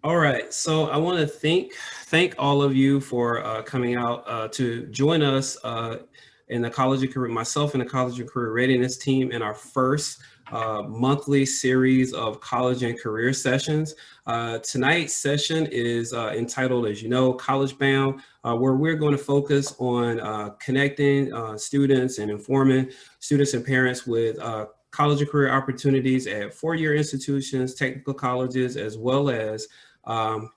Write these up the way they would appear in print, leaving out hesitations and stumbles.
All right, so I want to thank all of you for coming out to join us in the college and career, myself and the college and career readiness team in our first monthly series of college and career sessions. Tonight's session is entitled, as you know, College Bound, where we're going to focus on connecting students and informing students and parents with college and career opportunities at four-year institutions, technical colleges, as well as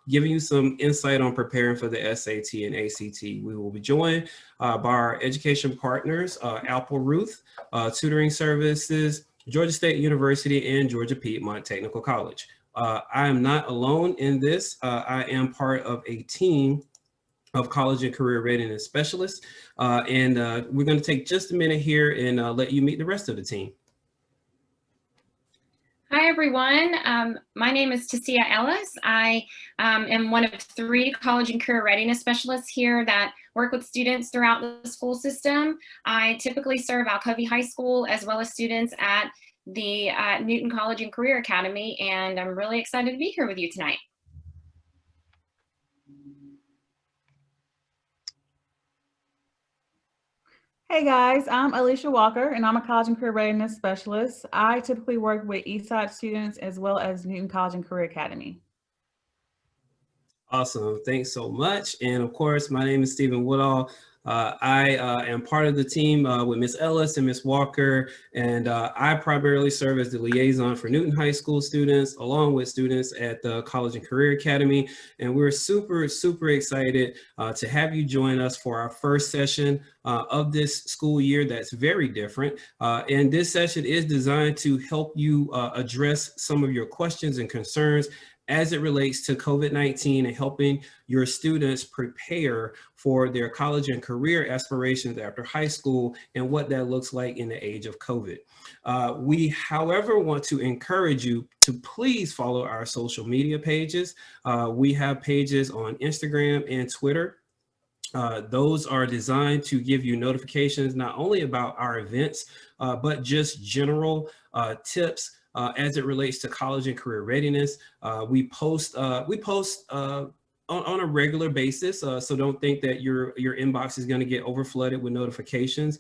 giving you some insight on preparing for the SAT and ACT. We will be joined by our education partners, Apple Ruth, Tutoring Services, Georgia State University, and Georgia Piedmont Technical College. I am not alone in this. I am part of a team of college and career readiness specialists. And we're going to take just a minute here and let you meet the rest of the team. Hi, everyone. My name is Tasia Ellis. I am one of three college and career readiness specialists here that work with students throughout the school system. I typically serve Alcovey High School as well as students at the Newton College and Career Academy, and I'm really excited to be here with you tonight. Hey guys, I'm Alicia Walker and I'm a college and career readiness specialist. I typically work with Eastside students as well as Newton College and Career Academy. Awesome. Thanks so much. And of course, my name is Stephen Woodall. I am part of the team with Ms. Ellis and Ms. Walker, and I primarily serve as the liaison for Newton High School students, along with students at the College and Career Academy. And we're super, super excited to have you join us for our first session of this school year that's very different. And this session is designed to help you address some of your questions and concerns as it relates to COVID-19 and helping your students prepare for their college and career aspirations after high school and what that looks like in the age of COVID. We, however, want to encourage you to please follow our social media pages. We have pages on Instagram and Twitter. Those are designed to give you notifications not only about our events, but just general tips as it relates to college and career readiness. We post on a regular basis, so don't think that your inbox is going to get overflooded with notifications.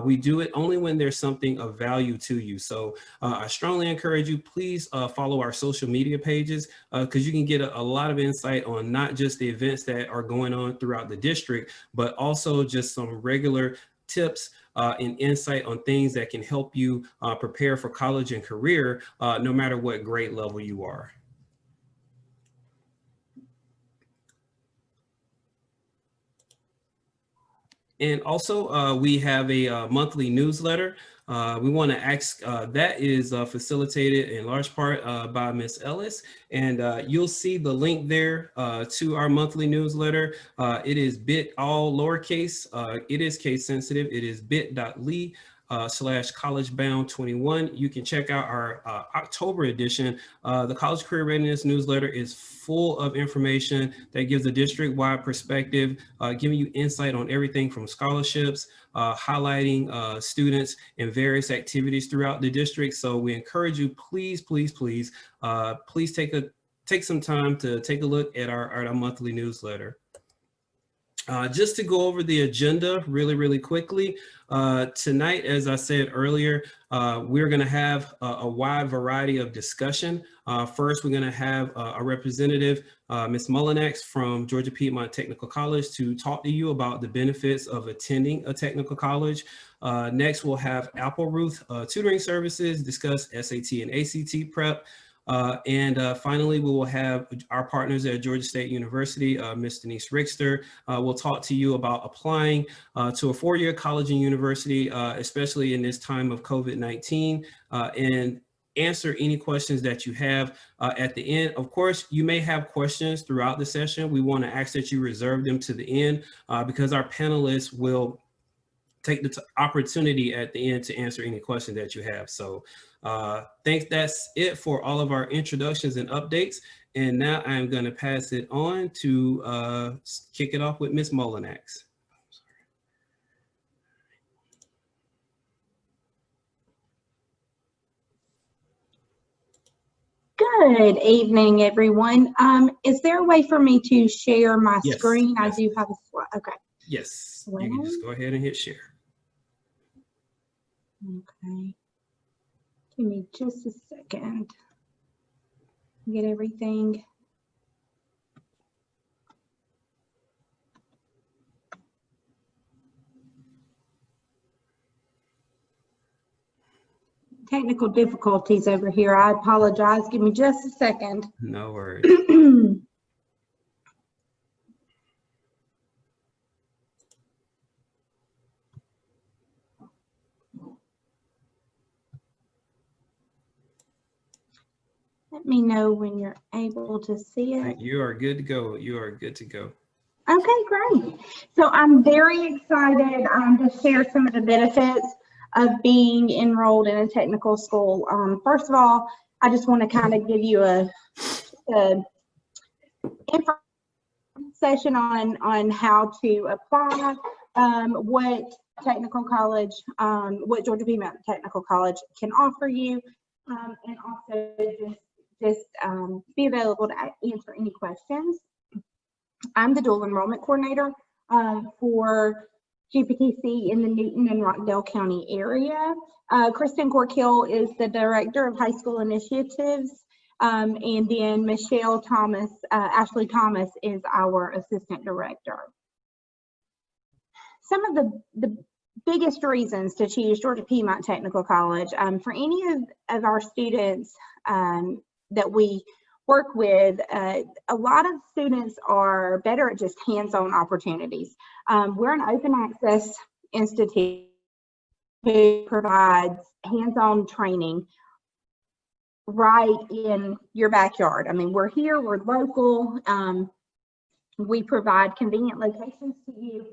We do it only when there's something of value to you. So I strongly encourage you, please follow our social media pages because you can get a lot of insight on not just the events that are going on throughout the district, but also just some regular tips and insight on things that can help you prepare for college and career, no matter what grade level you are. And also, we have a monthly newsletter. We want to ask, that is facilitated in large part by Ms. Ellis. And you'll see the link there to our monthly newsletter. It is all lowercase. It is case sensitive. It is bit.ly /collegebound21. You can check out our October edition. The College Career Readiness newsletter is full of information that gives a district-wide perspective, giving you insight on everything from scholarships, highlighting students in various activities throughout the district. So we encourage you, please, please, please, please take some time to take a look at our monthly newsletter. Just to go over the agenda really, really quickly, tonight, as I said earlier, we're going to have a wide variety of discussion. First, we're going to have a representative, Ms. Mullinax from Georgia Piedmont Technical College, to talk to you about the benefits of attending a technical college. Next, we'll have Apple Ruth Tutoring Services discuss SAT and ACT prep. And finally, we will have our partners at Georgia State University, Ms. Denise Rickster, will talk to you about applying to a four-year college and university, especially in this time of COVID-19, and answer any questions that you have at the end. Of course, you may have questions throughout the session. We want to ask that you reserve them to the end because our panelists will take the opportunity at the end to answer any question that you have. So thanks. That's it for all of our introductions and updates. And now I'm going to pass it on to kick it off with Ms. Mullinax. Good evening, everyone. Is there a way for me to share my Yes, screen? yes. I do have a slide. Okay. Yes, you can just go ahead and hit share. Okay. Give me just a second. Get everything. Technical difficulties over here. I apologize. Give me just a second. No worries. Let me know when you're able to see it. You are good to go. You are good to go. Okay, great. So I'm very excited to share some of the benefits of being enrolled in a technical school. First of all, I just want to kind of give you a information session on how to apply, what technical college, what Georgia Piedmont Technical College can offer you, and also just be available to answer any questions. I'm the dual enrollment coordinator for GPTC in the Newton and Rockdale County area. Kristen Corkill is the director of high school initiatives, and then Michelle Thomas, Ashley Thomas is our assistant director. Some of the biggest reasons to choose Georgia Piedmont Technical College for any of our students that we work with, a lot of students are better at just hands-on opportunities. We're an open access institute who provides hands-on training right in your backyard. I mean, we're here, we're local, we provide convenient locations to you,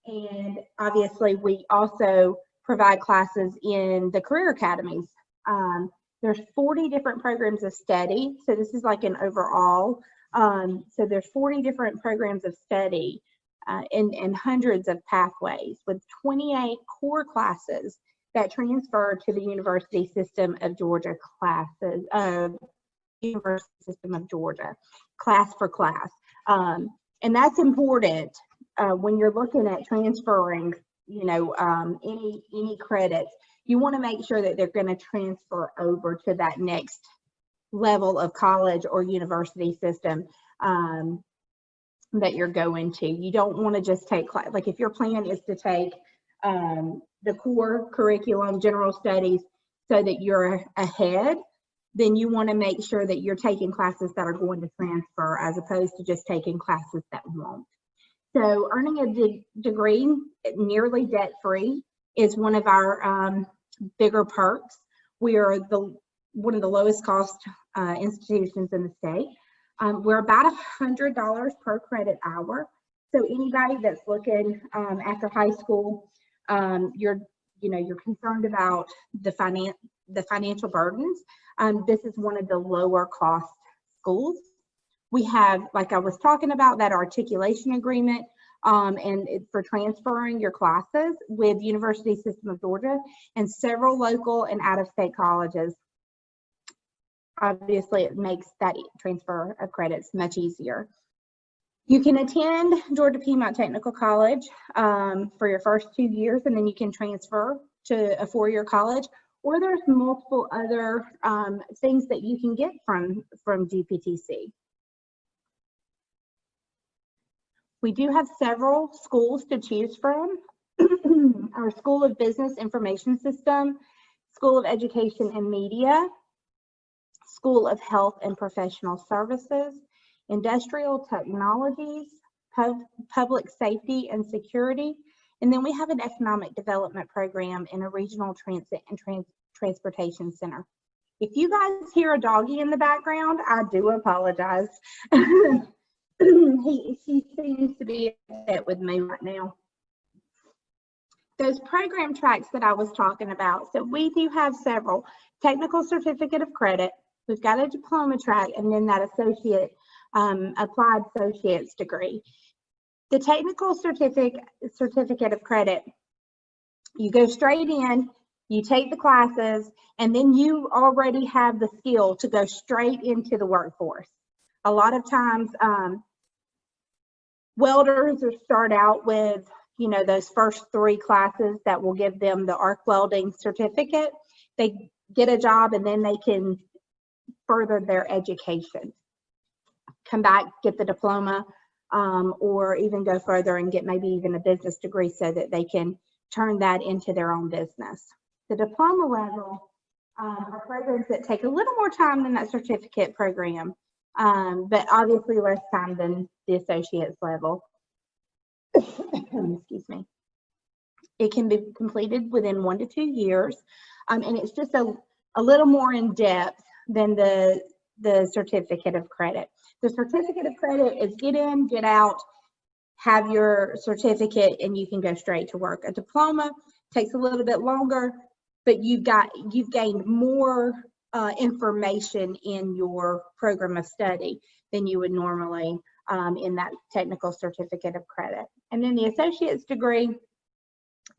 and obviously we also provide classes in the career academies. There's 40 different programs of study, so this is like an overall. So there's 40 different programs of study and hundreds of pathways with 28 core classes that transfer to the University System of Georgia classes, University System of Georgia, class for class. And that's important when you're looking at transferring, you know, any credits. You want to make sure that they're going to transfer over to that next level of college or university system that you're going to. You don't want to just take, like if your plan is to take the core curriculum, general studies, so that you're ahead, then you want to make sure that you're taking classes that are going to transfer as opposed to just taking classes that won't. So earning a degree nearly debt-free is one of our bigger perks. We are one of the lowest cost institutions in the state. We're about $100 per credit hour. So anybody that's looking after high school, you're concerned about the financial burdens. This is one of the lower cost schools. We have, like I was talking about, that articulation agreement and for transferring your classes with University System of Georgia and several local and out-of-state colleges. Obviously, it makes that transfer of credits much easier. You can attend Georgia Piedmont Technical College for your first 2 years, and then you can transfer to a 4-year college, or there's multiple other things that you can get from GPTC. We do have several schools to choose from. Our School of Business Information System, School of Education and Media, School of Health and Professional Services, Industrial Technologies, Public Safety and Security, and then we have an Economic Development Program in a Regional Transit and Transportation Center. If you guys hear a doggy in the background, I do apologize. He seems to be upset with me right now. Those program tracks that I was talking about, so we do have several. Technical Certificate of Credit, we've got a diploma track, and then that associate, applied associate's degree. The Technical Certificate of Credit, you go straight in, You take the classes, and then you already have the skill to go straight into the workforce. A lot of times, welders start out with, you know, those first 3 classes that will give them the arc welding certificate. They get a job, and then they can further their education. Come back, get the diploma, or even go further and get maybe even a business degree so that they can turn that into their own business. The diploma level are programs that take a little more time than that certificate program, but obviously less time than the associate's level. Excuse me. It can be completed within 1 to 2 years, and it's just a little more in depth than the certificate of credit. The certificate of credit is get in, get out, have your certificate, and you can go straight to work. A diploma takes a little bit longer, but you've gained more information in your program of study than you would normally in that technical certificate of credit. And then the associate's degree,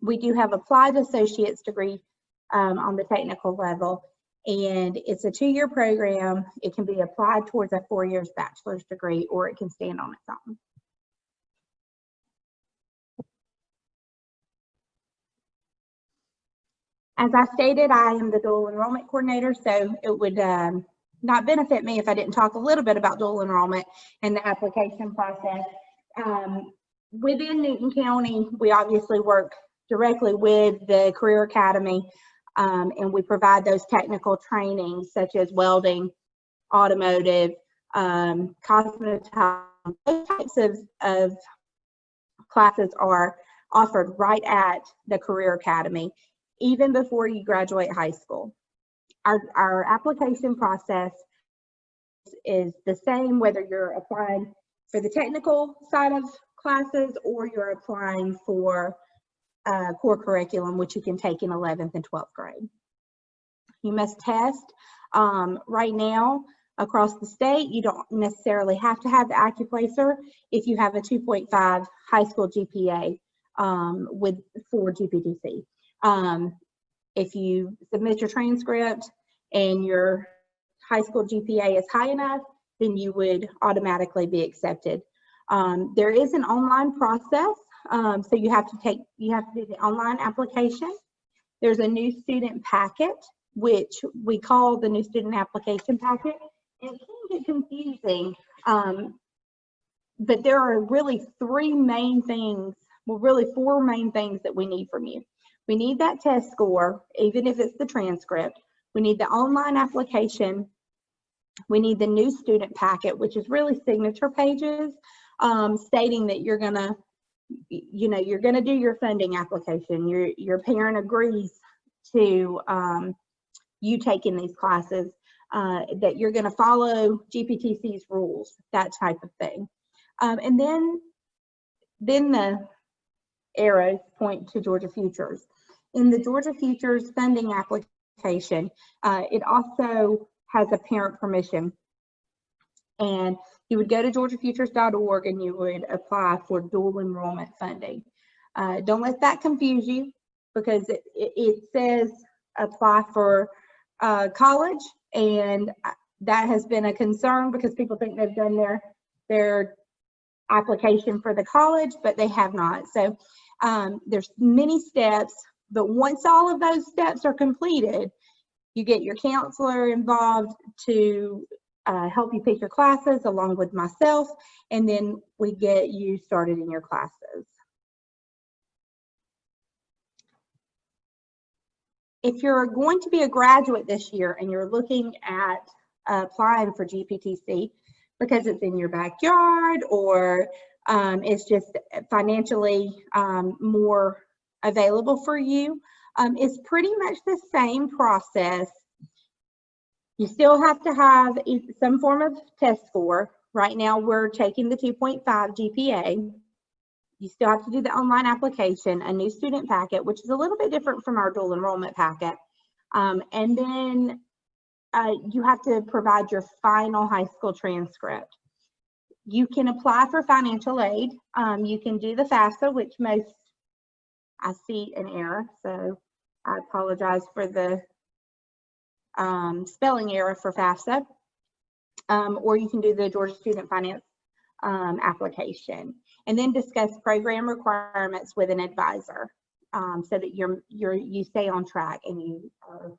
we do have applied associate's degree on the technical level, and it's a 2-year program. It can be applied towards a 4-year bachelor's degree, or it can stand on its own. As I stated, I am the dual enrollment coordinator, so it would not benefit me if I didn't talk a little bit about dual enrollment and the application process. Within Newton County, we obviously work directly with the Career Academy, and we provide those technical trainings such as welding, automotive, cosmetology. Those types of classes are offered right at the Career Academy, even before you graduate high school. Our application process is the same whether you're applying for the technical side of classes or you're applying for core curriculum, which you can take in 11th and 12th grade. You must test. Right now, across the state, you don't necessarily have to have the AccuPlacer if you have a 2.5 high school GPA for GPTC. If you submit your transcript and your high school GPA is high enough, then you would automatically be accepted. There is an online process, so you have to do the online application. There's a new student packet, which we call the new student application packet. It can get confusing, but there are really 3 main things, well, really 4 main things that we need from you. We need that test score, even if it's the transcript. We need the online application. We need the new student packet, which is really signature pages stating that you're gonna do your funding application. Your parent agrees to you taking these classes, that you're gonna follow GPTC's rules, that type of thing. And then the arrows point to Georgia Futures. In the Georgia Futures funding application, it also has a parent permission. And you would go to georgiafutures.org and you would apply for dual enrollment funding. Don't let that confuse you, because it says apply for college, and that has been a concern because people think they've done their application for the college, but they have not. So there's many steps, but once all of those steps are completed, you get your counselor involved to help you pick your classes along with myself, and then we get you started in your classes. If you're going to be a graduate this year and you're looking at applying for GPTC because it's in your backyard, or it's just financially more available for you, it's pretty much the same process. You still have to have some form of test score. Right now, we're taking the 2.5 GPA. You still have to do the online application, a new student packet, which is a little bit different from our dual enrollment packet. And then you have to provide your final high school transcript. You can apply for financial aid. You can do the FAFSA, which I see an error, so I apologize for the spelling error for FAFSA. Or you can do the Georgia Student Finance application, and then discuss program requirements with an advisor, so that you stay on track and you are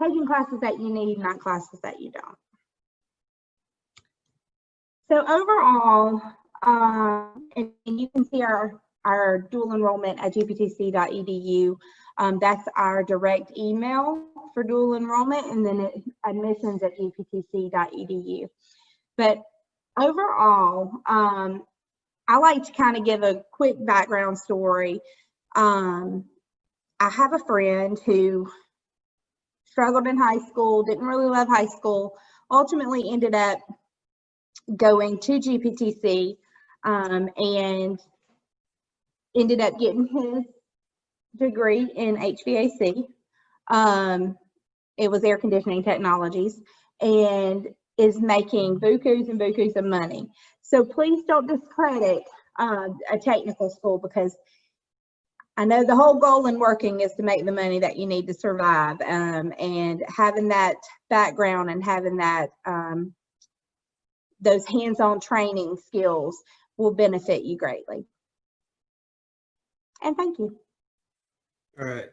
taking classes that you need, not classes that you don't. So overall, and you can see our dual enrollment at gptc.edu. That's our direct email for dual enrollment, and then admissions at gptc.edu. But overall, I like to kind of give a quick background story. I have a friend who struggled in high school, didn't really love high school, ultimately ended up going to GPTC, and ended up getting his degree in HVAC. It was air conditioning technologies, and is making bukus and bukus of money. So please don't discredit a technical school, because I know the whole goal in working is to make the money that you need to survive, and having that background and having that those hands-on training skills will benefit you greatly. And thank you. All right.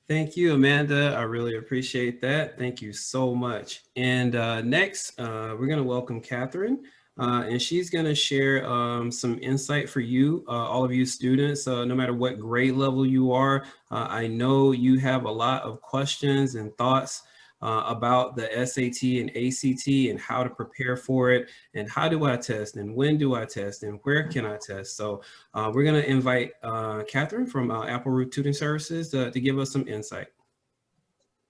Thank you, Amanda. I really appreciate that. Thank you so much. And next, we're going to welcome Catherine, and she's going to share some insight for you, all of you students, no matter what grade level you are. I know you have a lot of questions and thoughts about the SAT and ACT and how to prepare for it, and how do I test, and when do I test, and where can I test. So we're going to invite Catherine from Apple Root Tutoring Services to give us some insight.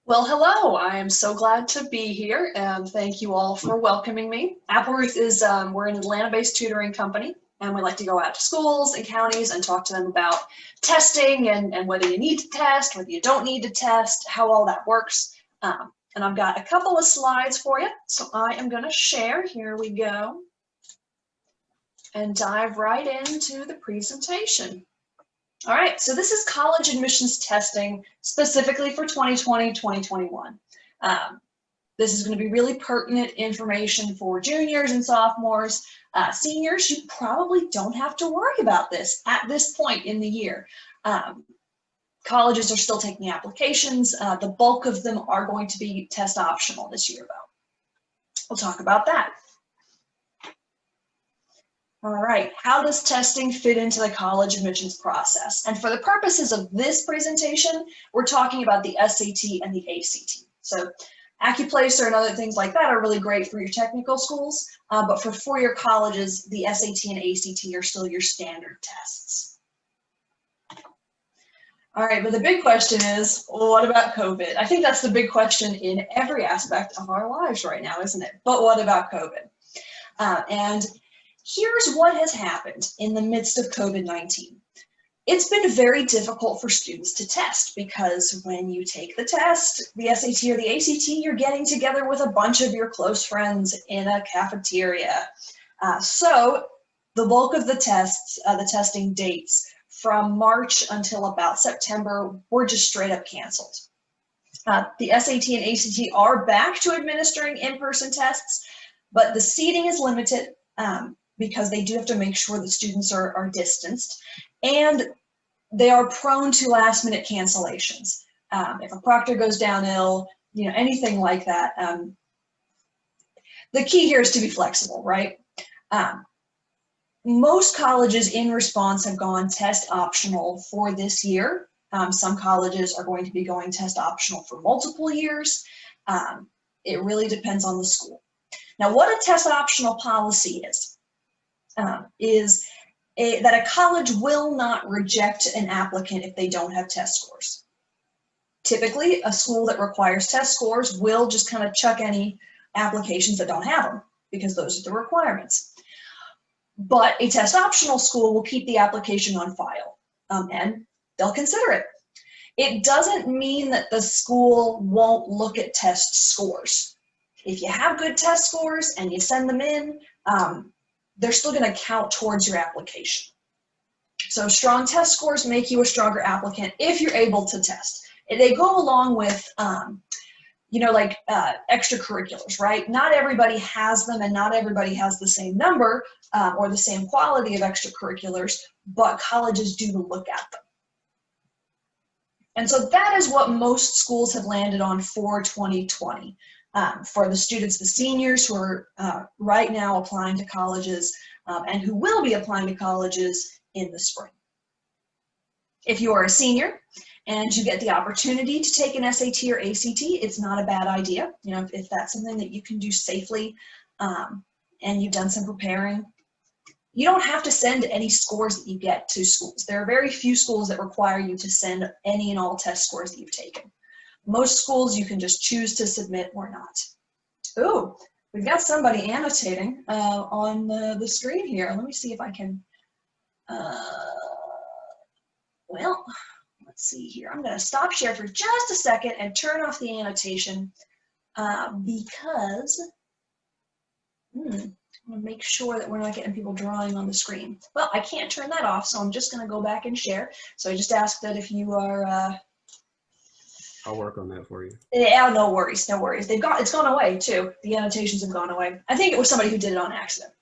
Well, hello, I am so glad to be here, and thank you all for welcoming me. Apple Root is, we're an Atlanta-based tutoring company, and we like to go out to schools and counties and talk to them about testing and whether you need to test, whether you don't need to test, how all that works. And I've got a couple of slides for you, so I am going to share. Here we go. And dive right into the presentation. All right, so this is college admissions testing specifically for 2020-2021. This is going to be really pertinent information for juniors and sophomores. Seniors, you probably don't have to worry about this at this point in the year. Colleges are still taking applications. The bulk of them are going to be test optional this year, though. We'll talk about that. All right, how does testing fit into the college admissions process? And for the purposes of this presentation, we're talking about the SAT and the ACT. So AccuPlacer and other things like that are really great for your technical schools, but for four-year colleges, the SAT and ACT are still your standard tests. All right, but the big question is, what about COVID? I think that's the big question in every aspect of our lives right now, isn't it? But what about COVID? And here's what has happened in the midst of COVID-19. It's been very difficult for students to test, because when you take the test, the SAT or the ACT, you're getting together with a bunch of your close friends in a cafeteria. So the bulk of the tests, the testing dates from March until about September were just straight up canceled. The SAT and ACT are back to administering in-person tests, but the seating is limited because they do have to make sure the students are distanced, and they are prone to last-minute cancellations. If a proctor goes down ill, you know, anything like that. The key here is to be flexible, right? Most colleges in response have gone test optional for this year. Some colleges are going to be going test optional for multiple years. It really depends on the school. Now, what a test optional policy is that a college will not reject an applicant if they don't have test scores. Typically, a school that requires test scores will just kind of chuck any applications that don't have them, because those are the requirements. But a test optional school will keep the application on file, and they'll consider it. It doesn't mean that the school won't look at test scores. If you have good test scores and you send them in, they're still going to count towards your application. So strong test scores make you a stronger applicant if you're able to test. They go along with, you know, like extracurriculars, right? Not everybody has them, and not everybody has the same number or the same quality of extracurriculars, but colleges do look at them. And so that is what most schools have landed on for 2020. For the students, the seniors who are right now applying to colleges and who will be applying to colleges in the spring. If you are a senior and you get the opportunity to take an SAT or ACT, it's not a bad idea. You know, if that's something that you can do safely and you've done some preparing, you don't have to send any scores that you get to schools. There are very few schools that require you to send any and all test scores that you've taken. Most schools you can just choose to submit or not. Ooh, we've got somebody annotating on the screen here. Let me see if I can, well, let's see here. I'm gonna stop share for just a second and turn off the annotation because, I want to make sure that we're not getting people drawing on the screen. Well, I can't turn that off, so I'm just going to go back and share. So I just ask that if you are... I'll work on that for you. Yeah, no worries, no worries. It's gone away too. The annotations have gone away. I think it was somebody who did it on accident.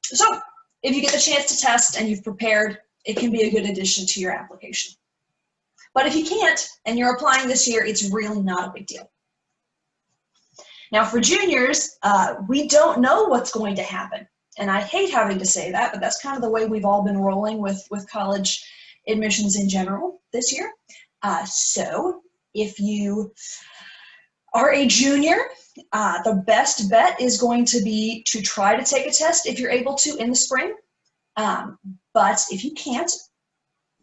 So if you get the chance to test and you've prepared, it can be a good addition to your application. But if you can't and you're applying this year, it's really not a big deal. Now for juniors, we don't know what's going to happen. And I hate having to say that, but that's kind of the way we've all been rolling with college admissions in general this year. So if you are a junior, the best bet is going to be to try to take a test if you're able to in the spring. But if you can't,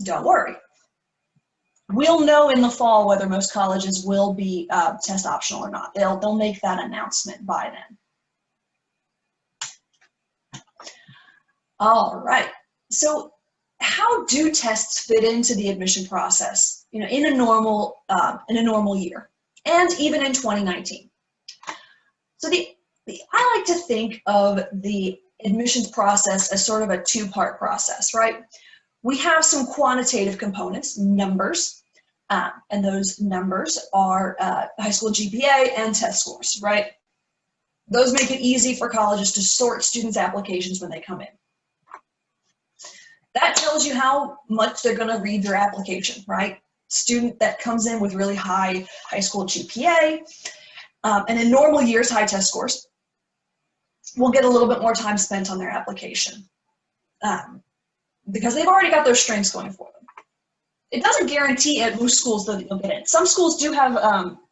don't worry. We'll know in the fall whether most colleges will be test optional or not. They'll make that announcement by then. All right. So how do tests fit into the admission process? You know, in a normal year, and even in 2019. So I like to think of the admissions process as sort of a two-part process, right? We have some quantitative components, numbers, and those numbers are high school GPA and test scores, right? Those make it easy for colleges to sort students' applications when they come in. That tells you how much they're going to read their application, right? Student that comes in with really high school GPA, and in normal years, high test scores, will get a little bit more time spent on their application because they've already got those strengths going for them. It doesn't guarantee at most schools that you'll get in. Some schools do have,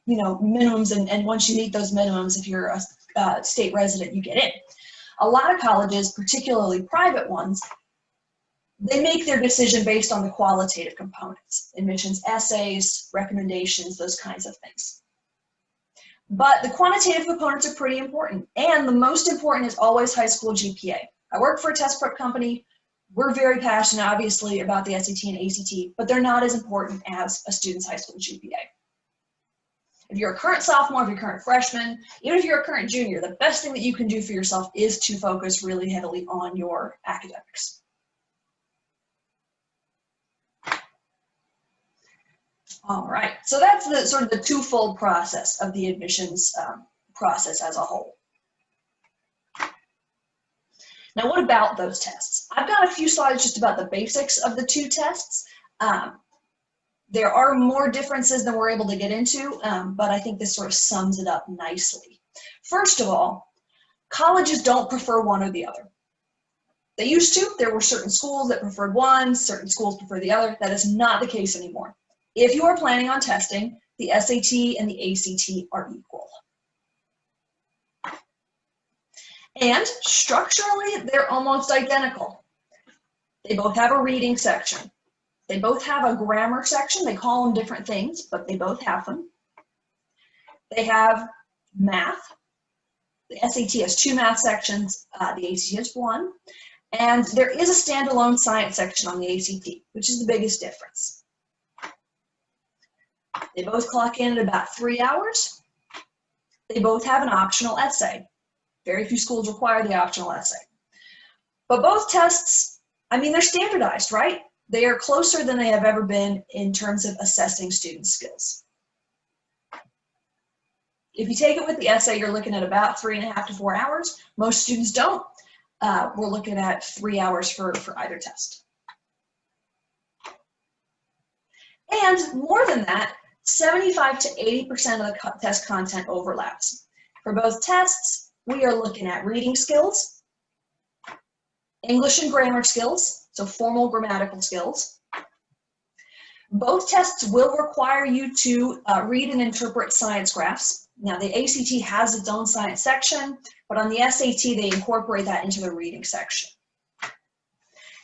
you know, minimums, and once you meet those minimums, if you're a state resident, you get in. A lot of colleges, particularly private ones, they make their decision based on the qualitative components, admissions essays, recommendations, those kinds of things. But the quantitative components are pretty important, and the most important is always high school GPA. I work for a test prep company. We're very passionate, obviously, about the SAT and ACT, but they're not as important as a student's high school GPA. If you're a current sophomore, if you're a current freshman, even if you're a current junior, the best thing that you can do for yourself is to focus really heavily on your academics. All right, so that's the sort of the twofold process of the admissions process as a whole. Now, what about those tests? I've got a few slides just about the basics of the two tests. There are more differences than we're able to get into, but I think this sort of sums it up nicely. First of all, colleges don't prefer one or the other. They used to. There were certain schools that preferred one, certain schools prefer the other. That is not the case anymore. If you are planning on testing, the SAT and the ACT are equal. And structurally, they're almost identical. They both have a reading section. They both have a grammar section. They call them different things, but they both have them. They have math. The SAT has 2 math sections. The ACT has 1. And there is a standalone science section on the ACT, which is the biggest difference. They both clock in at about 3 hours. They both have an optional essay. Very few schools require the optional essay. But both tests, I mean, they're standardized, right? They are closer than they have ever been in terms of assessing student skills. If you take it with the essay, you're looking at about 3.5 to 4 hours. Most students don't. We're looking at 3 hours for either test. And more than that, 75 to 80% of the test content overlaps. For both tests, we are looking at reading skills, English and grammar skills, so formal grammatical skills. Both tests will require you to read and interpret science graphs. Now, the ACT has its own science section, but on the SAT, they incorporate that into the reading section.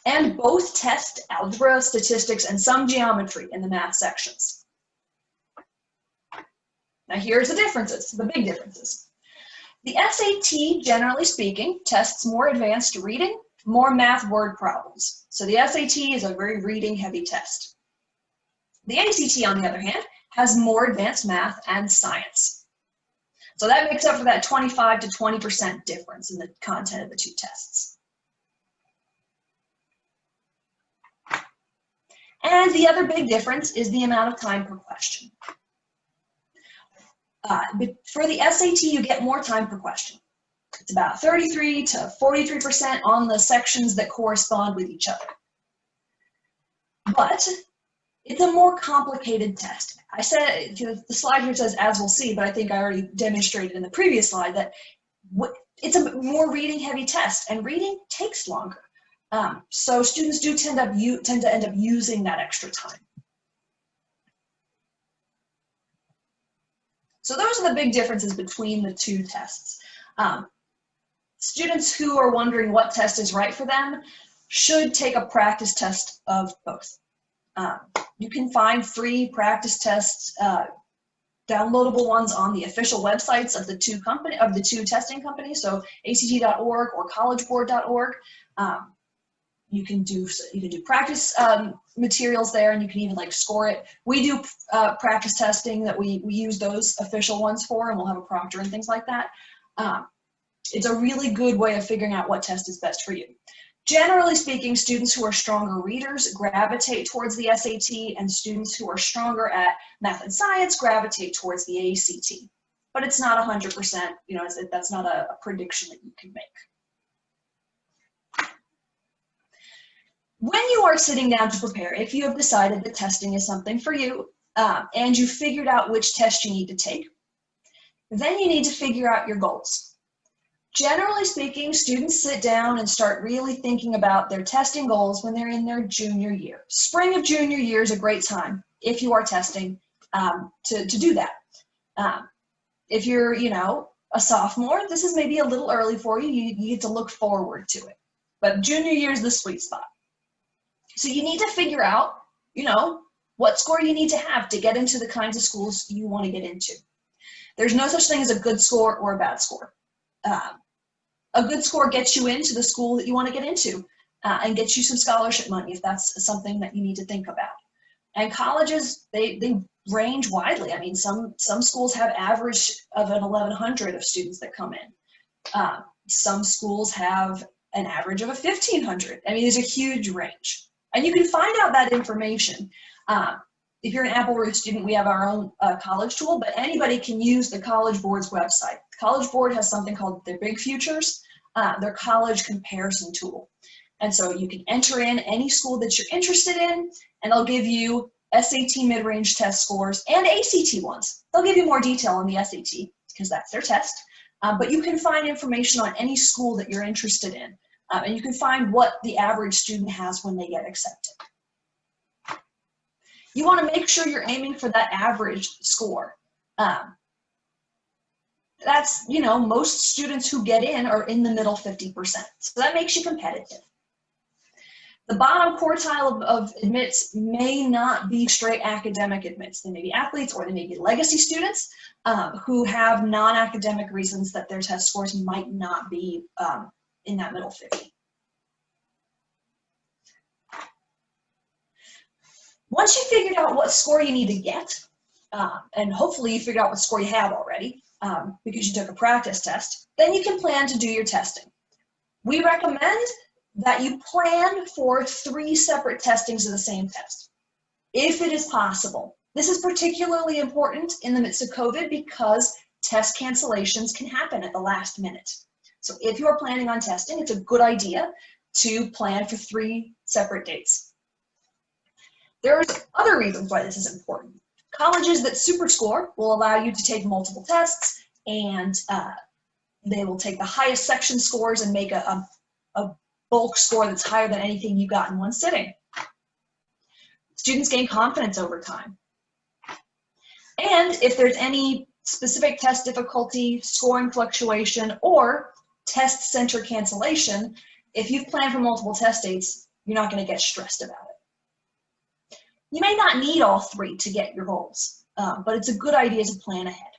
And both test algebra, statistics, and some geometry in the math sections. Now, here's the differences, the big differences. The SAT, generally speaking, tests more advanced reading, more math word problems. So the SAT is a very reading-heavy test. The ACT, on the other hand, has more advanced math and science. So that makes up for that 25 to 20% difference in the content of the two tests. And the other big difference is the amount of time per question. But for the SAT, you get more time per question. It's about 33 to 43% on the sections that correspond with each other. But it's a more complicated test. I said, the slide here says, as we'll see, but I think I already demonstrated in the previous slide that it's a more reading-heavy test, and reading takes longer. So students do tend to end up using that extra time. So those are the big differences between the two tests. Students who are wondering what test is right for them should take a practice test of both. You can find free practice tests, downloadable ones on the official websites of the two testing companies, so ACT.org or collegeboard.org. You can do practice materials there, and you can even like score it. We do practice testing that we use those official ones for, and we'll have a proctor and things like that. It's a really good way of figuring out what test is best for you. Generally speaking, students who are stronger readers gravitate towards the SAT, and students who are stronger at math and science gravitate towards the ACT. But it's not 100%, that's not a prediction that you can make. When you are sitting down to prepare, if you have decided that testing is something for you, and you figured out which test you need to take, then you need to figure out your goals. Generally speaking, students sit down and start really thinking about their testing goals when they're in their junior year. Spring of junior year is a great time, if you are testing, to do that. If you're, a sophomore, this is maybe a little early for you. You get to look forward to it. But junior year is the sweet spot. So you need to figure out, what score you need to have to get into the kinds of schools you want to get into. There's no such thing as a good score or a bad score. A good score gets you into the school that you want to get into and gets you some scholarship money if that's something that you need to think about. And colleges, they range widely. I mean, some schools have average of an 1,100 of students that come in. Some schools have an average of a 1,500. I mean, there's a huge range. And you can find out that information. If you're an Apple Root student, we have our own college tool, but anybody can use the College Board's website. The College Board has something called their Big Futures, their college comparison tool. And so you can enter in any school that you're interested in, and they'll give you SAT mid-range test scores and ACT ones. They'll give you more detail on the SAT because that's their test, but you can find information on any school that you're interested in, and you can find what the average student has when they get accepted. You want to make sure you're aiming for that average score. That's, most students who get in are in the middle 50%. So that makes you competitive. The bottom quartile of admits may not be straight academic admits. They may be athletes, or they may be legacy students who have non-academic reasons that their test scores might not be in that middle 50. Once you figured out what score you need to get, and hopefully you figured out what score you have already because you took a practice test, then you can plan to do your testing. We recommend that you plan for 3 separate testings of the same test, if it is possible. This is particularly important in the midst of COVID because test cancellations can happen at the last minute. So if you're planning on testing, it's a good idea to plan for 3 separate dates. There's other reasons why this is important. Colleges that superscore will allow you to take multiple tests, and they will take the highest section scores and make a bulk score that's higher than anything you got in one sitting. Students gain confidence over time. And if there's any specific test difficulty, scoring fluctuation, or test center cancellation, if you've planned for multiple test dates, you're not going to get stressed about it. You may not need all 3 to get your goals, but it's a good idea to plan ahead.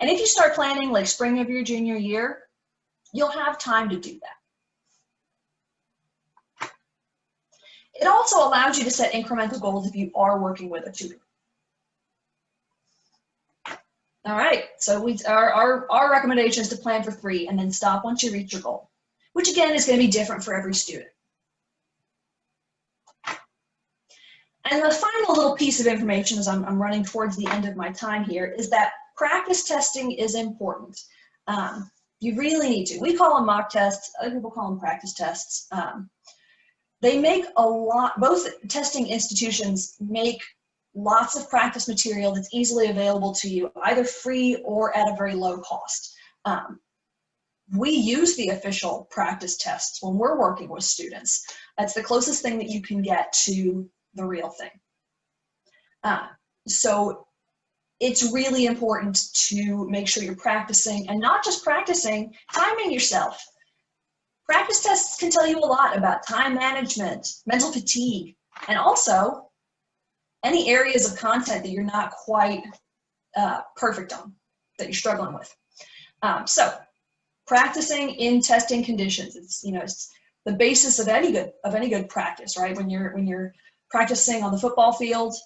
And if you start planning like spring of your junior year, you'll have time to do that. It also allows you to set incremental goals if you are working with a tutor. All right, so our recommendation is to plan for 3 and then stop once you reach your goal, which again is going to be different for every student. And the final little piece of information as I'm running towards the end of my time here is that practice testing is important. You really need to. We call them mock tests, other people call them practice tests. They make a lot, both testing institutions make lots of practice material that's easily available to you, either free or at a very low cost. We use the official practice tests when we're working with students. That's the closest thing that you can get to the real thing. So it's really important to make sure you're practicing, and not just practicing, timing yourself. Practice tests can tell you a lot about time management, mental fatigue, and also any areas of content that you're not quite perfect on, that you're struggling with. So practicing in testing conditions, it's the basis of any good practice, right? When you're practicing on the football field,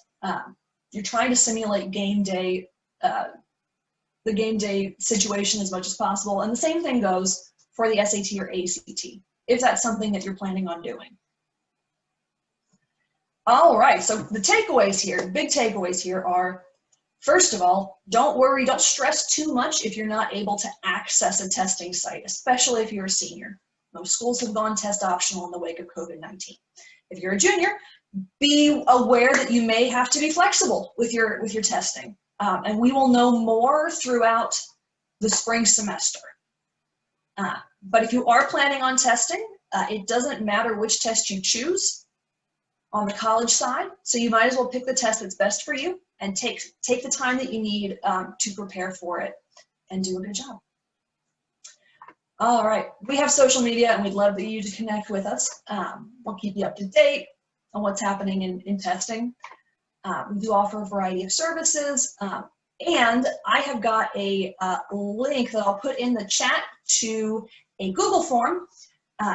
you're trying to simulate game day, the game day situation as much as possible. And the same thing goes for the SAT or ACT, if that's something that you're planning on doing. All right, so the takeaways here, big takeaways here are, first of all, don't worry, don't stress too much if you're not able to access a testing site, especially if you're a senior. Most schools have gone test optional in the wake of COVID-19. If you're a junior, be aware that you may have to be flexible with your testing. And we will know more throughout the spring semester. But if you are planning on testing, it doesn't matter which test you choose on the college side, so you might as well pick the test that's best for you and take the time that you need to prepare for it and do a good job. All right, we have social media and we'd love you to connect with us. We'll keep you up to date on what's happening in testing. We do offer a variety of services, and I have got a link that I'll put in the chat to a Google form.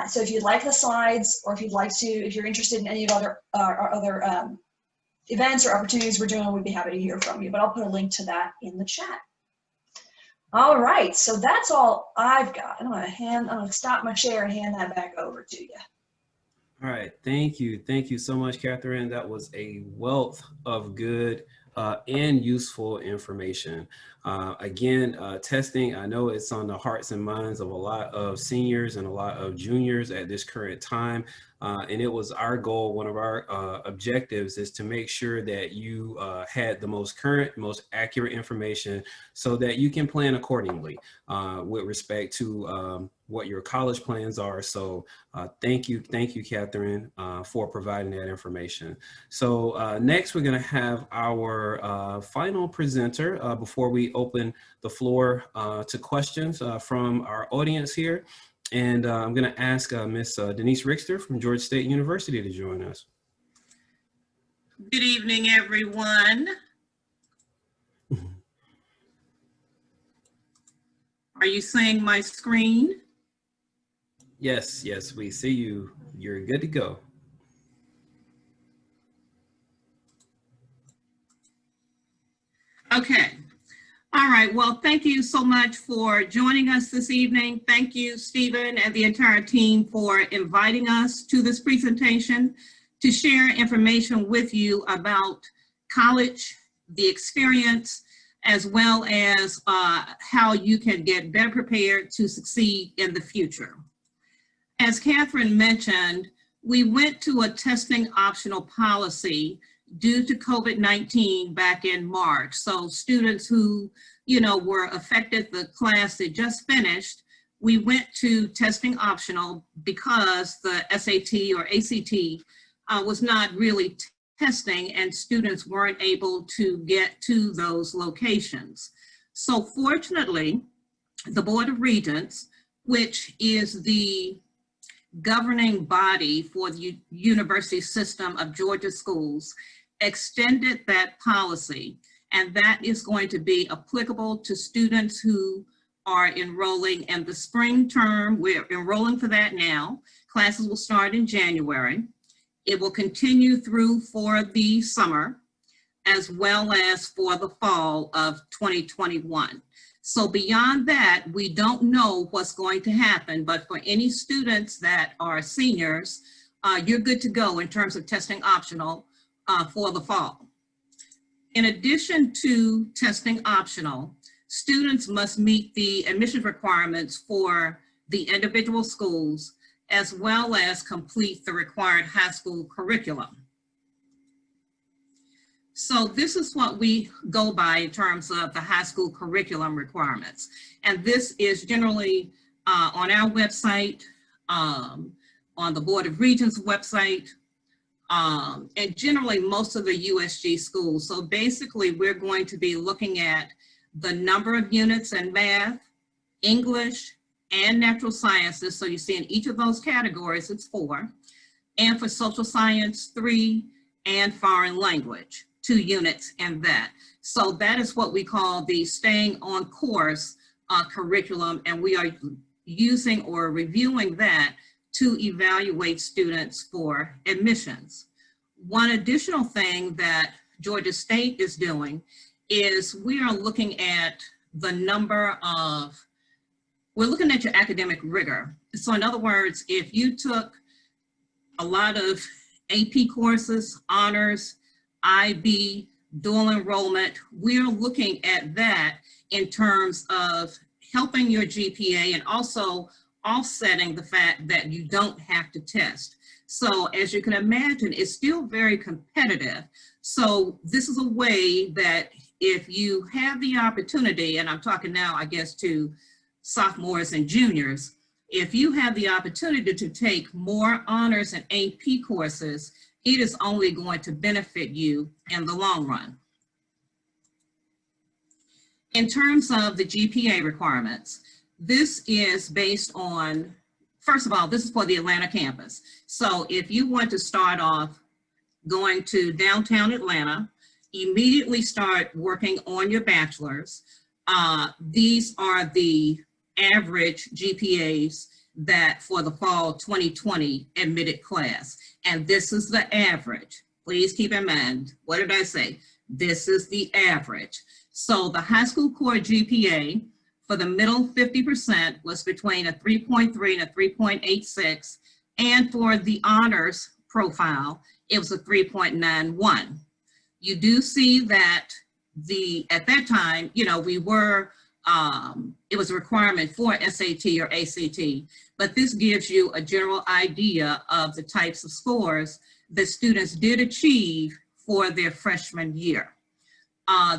So if you'd like the slides, or if you're interested in any of our other events or opportunities we're doing, we'd be happy to hear from you. But I'll put a link to that in the chat. All right, so that's all I've got. I'm gonna stop my share and hand that back over to you. All right, thank you so much, Catherine. That was a wealth of good and useful information. Again, testing, I know it's on the hearts and minds of a lot of seniors and a lot of juniors at this current time. And it was our goal, one of our objectives is to make sure that you had the most current, most accurate information so that you can plan accordingly with respect to what your college plans are. So thank you, Catherine, for providing that information. So next, we're gonna have our final presenter before we open the floor to questions from our audience here. And I'm going to ask Miss Denise Richter from Georgia State University to join us. Good evening, everyone. Are you seeing my screen? Yes, we see you. You're good to go. Okay. All right, well, thank you so much for joining us this evening. Thank you, Stephen, and the entire team for inviting us to this presentation to share information with you about college, the experience, as well as how you can get better prepared to succeed in the future. As Catherine mentioned, we went to a testing optional policy due to COVID-19 back in March. So students who, were affected, the class that just finished, we went to testing optional because the SAT or ACT was not really testing and students weren't able to get to those locations. So fortunately, the Board of Regents, which is the governing body for the University System of Georgia Schools, extended that policy, and that is going to be applicable to students who are enrolling in the spring term. We're enrolling for that now. Classes will start in January. It will continue through for the summer, as well as for the fall of 2021. So beyond that, we don't know what's going to happen, but for any students that are seniors, you're good to go in terms of testing optional for the fall. In addition to testing optional, students must meet the admission requirements for the individual schools, as well as complete the required high school curriculum. So this is what we go by in terms of the high school curriculum requirements. And this is generally on our website, on the Board of Regents website, and generally most of the USG schools. So basically we're going to be looking at the number of units in math, English, and natural sciences. So you see in each of those categories, it's 4. And for social science, 3, and foreign language, 2 units in that. So that is what we call the staying on course curriculum, and we are using or reviewing that to evaluate students for admissions. One additional thing that Georgia State is doing is we are looking at the number of, we're looking at your academic rigor. So in other words, if you took a lot of AP courses, honors, IB, dual enrollment, we're looking at that in terms of helping your GPA and also offsetting the fact that you don't have to test. So as you can imagine, it's still very competitive. So this is a way that if you have the opportunity, and I'm talking now, I guess, to sophomores and juniors, if you have the opportunity to take more honors and AP courses, it is only going to benefit you in the long run. In terms of the GPA requirements, this is based on, first of all, this is for the Atlanta campus. So if you want to start off going to downtown Atlanta, immediately start working on your bachelor's. These are the average GPAs that for the fall 2020 admitted class. And this is the average. Please keep in mind, what did I say? This is the average. So the high school core GPA for the middle 50% was between a 3.3 and a 3.86. And for the honors profile, it was a 3.91. You do see that at that time, we were, it was a requirement for SAT or ACT, but this gives you a general idea of the types of scores that students did achieve for their freshman year.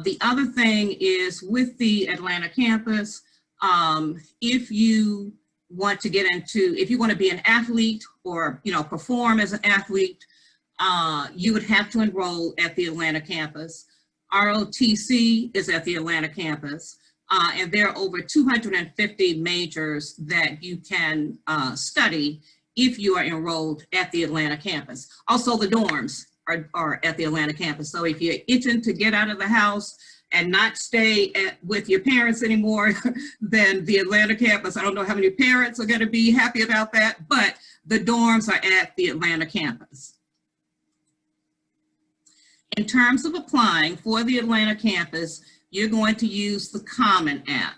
The other thing is with the Atlanta campus, if you want to get into, if you want to be an athlete or, perform as an athlete, you would have to enroll at the Atlanta campus. ROTC is at the Atlanta campus, and there are over 250 majors that you can study if you are enrolled at the Atlanta campus. Also, the dorms are at the Atlanta campus. So if you're itching to get out of the house and not stay with your parents anymore, then the Atlanta campus, I don't know how many parents are going to be happy about that, but the dorms are at the Atlanta campus. In terms of applying for the Atlanta campus, you're going to use the Common app,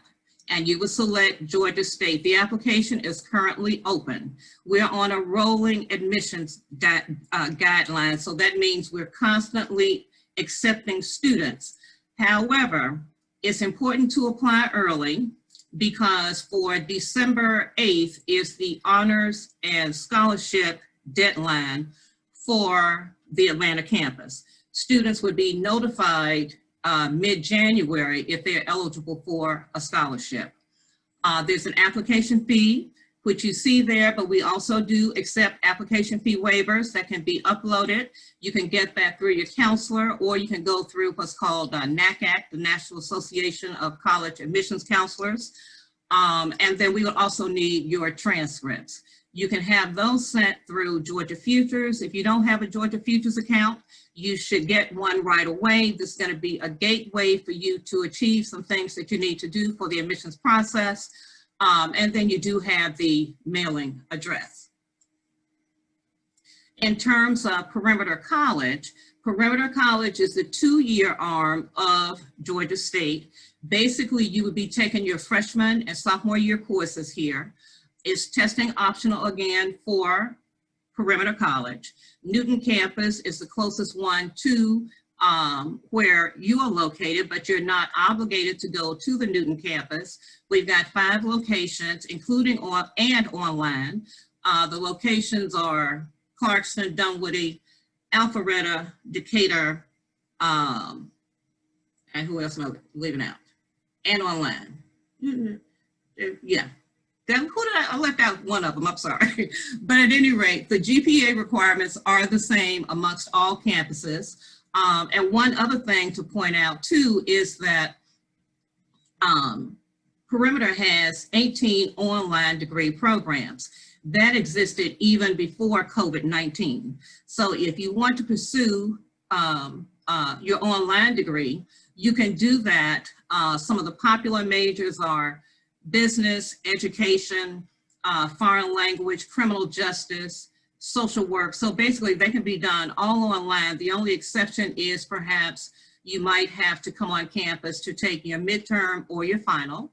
and you will select Georgia State. The application is currently open. We're on a rolling admissions guideline, so that means we're constantly accepting students. However, it's important to apply early because for December 8th is the honors and scholarship deadline for the Atlanta campus. Students would be notified mid-January if they're eligible for a scholarship. There's an application fee, which you see there, but we also do accept application fee waivers that can be uploaded. You can get that through your counselor, or you can go through what's called NACAC, the National Association of College Admissions Counselors. And then we will also need your transcripts. You can have those sent through Georgia Futures. If you don't have a Georgia Futures account, you should get one right away. This is going to be a gateway for you to achieve some things that you need to do for the admissions process. And then you do have the mailing address. In terms of Perimeter College is the 2-year arm of Georgia State. Basically, you would be taking your freshman and sophomore year courses here. It's testing optional again for Perimeter College. Newton campus is the closest one to where you are located, but you're not obligated to go to the Newton campus. We've got 5 locations, including online. The locations are Clarkston, Dunwoody, Alpharetta, Decatur, and who else am I leaving out? And online. Yeah. I left out one of them, I'm sorry. But at any rate, the GPA requirements are the same amongst all campuses. And one other thing to point out too is that Perimeter has 18 online degree programs. That existed even before COVID-19. So if you want to pursue your online degree, you can do that. Some of the popular majors are business, education, foreign language, criminal justice, social work. So basically they can be done all online. The only exception is perhaps you might have to come on campus to take your midterm or your final.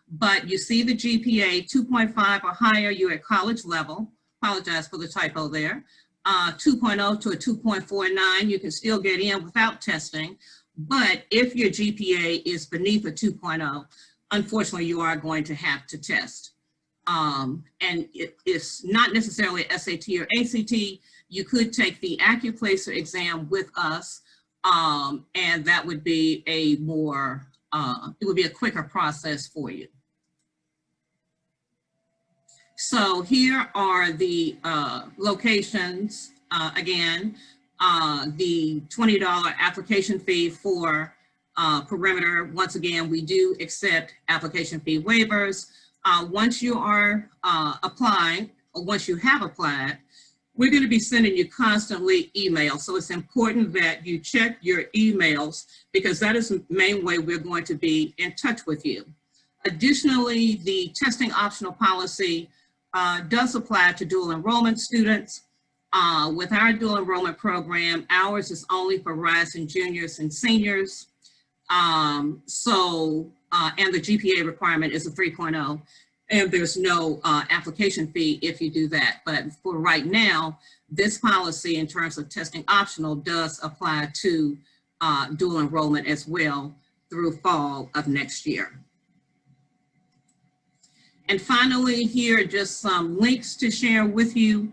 But you see the GPA 2.5 or higher, you're at college level. Apologize for the typo there. 2.0 to a 2.49, you can still get in without testing. But if your GPA is beneath a 2.0, unfortunately, you are going to have to test. And it's not necessarily SAT or ACT. You could take the AccuPlacer exam with us, and that would be a more, it would be a quicker process for you. So here are the locations. Again, the $20 application fee for Perimeter. Once again, we do accept application fee waivers. Once you are applying, or once you have applied, we're going to be sending you constantly emails. So it's important that you check your emails because that is the main way we're going to be in touch with you. Additionally, the testing optional policy does apply to dual enrollment students. With our dual enrollment program, ours is only for rising juniors and seniors. And the GPA requirement is a 3.0, and there's no application fee if you do that. But for right now, this policy in terms of testing optional does apply to dual enrollment as well through fall of next year. And finally, here are just some links to share with you.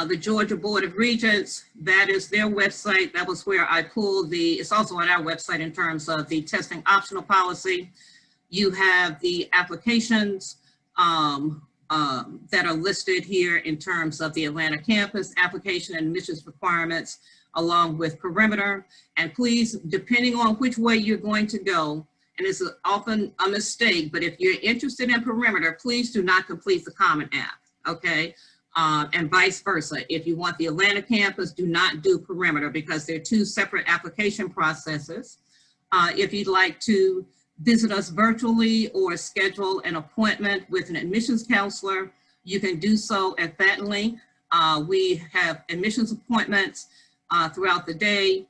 The Georgia Board of Regents, that is their website. That was where I pulled it's also on our website in terms of the testing optional policy. You have the applications that are listed here in terms of the Atlanta campus application and admissions requirements, along with Perimeter. And please, depending on which way you're going to go, and it's often a mistake, but if you're interested in Perimeter, please do not complete the Common app, okay? And vice versa. If you want the Atlanta campus, do not do Perimeter because they're 2 separate application processes. If you'd like to visit us virtually or schedule an appointment with an admissions counselor, you can do so at that link. We have admissions appointments throughout the day,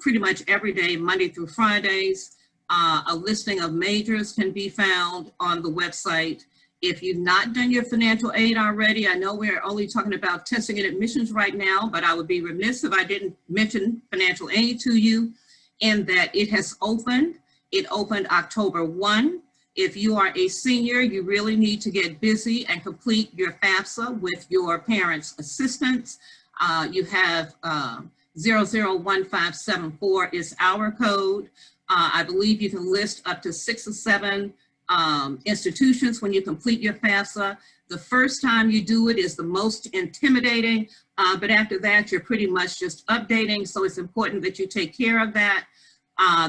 pretty much every day, Monday through Fridays. A listing of majors can be found on the website. If you've not done your financial aid already, I know we're only talking about testing and admissions right now, but I would be remiss if I didn't mention financial aid to you in that it has opened. It opened October 1. If you are a senior, you really need to get busy and complete your FAFSA with your parents' assistance. You have 001574 is our code. I believe you can list up to 6 or 7 institutions when you complete your FAFSA. The first time you do it is the most intimidating, but after that, you're pretty much just updating. So it's important that you take care of that.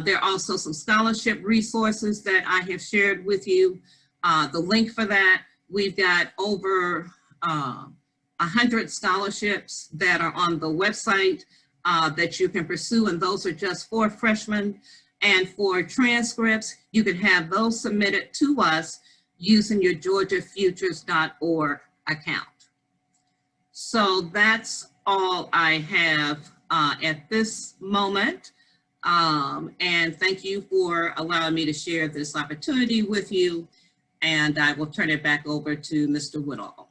There are also some scholarship resources that I have shared with you. The link for that, we've got over 100 scholarships that are on the website that you can pursue, and those are just for freshmen. And for transcripts, you can have those submitted to us using your georgiafutures.org account. So that's all I have at this moment. And thank you for allowing me to share this opportunity with you. And I will turn it back over to Mr. Woodall.